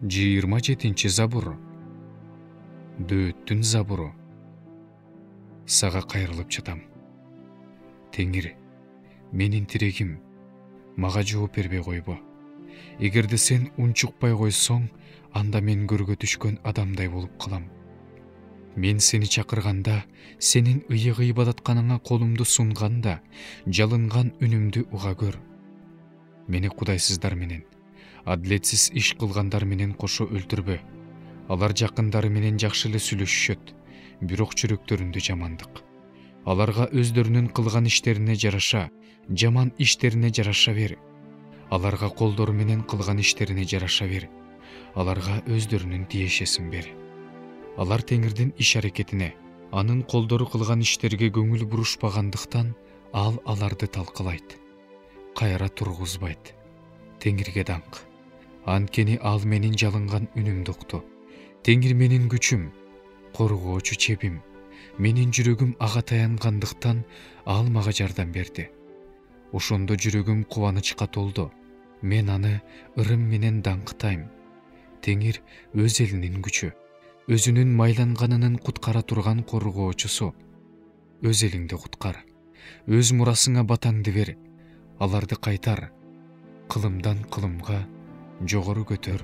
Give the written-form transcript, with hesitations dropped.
27 забур. Дөөттүн забуру. Сага кайрылып жатам. Теңир, менин тирегим, мага жооп бербей койбо. Эгерде сен унчукпай койсоң, анда мен көргө түшкөн адамдай болуп калам. Мен сени чакырганда, сенин ыйык ыйбадатканыңа колумду сунганда, жалынган үнүмдү уга көр. Мени кудайсыздар менен, адилетсиз иш кылгандар менен кошо өлтүрбө. Алар жакындары менен жакшы эле сүйлөшүшөт, бирок жүрөктөрүндө жамандык. Аларга өздөрүнүн кылган иштерине жараша, жаман иштерине жараша бер. Аларга колдору менен кылган иштерине жараша бер. Аларга өздөрүнүн тиешесин бер. Алар Теңирдин иш аракетине, анын колдору кылган иштерге көңүл бурушпагандыктан, ал аларды талкалайт, кайра тургузбайт. Теңирге даңк. Анткени ал менин жалынган үнүмдү укту. Теңир менин күчүм, коргоочу чебим. Менин жүрөгүм ага таянгандыктан ал мага жардам берди. Ошондо жүрөгүм кубанычка толду. Мен аны ырым менен даңктайм. Теңир өз элинин күчү, өзүнүн майланганынын куткара турган коргоочусу. Өз элиңди куткар. Өз мурасыңа батаңды бер. Аларды кайтар. Кылымдан кылымга жогору көтөр.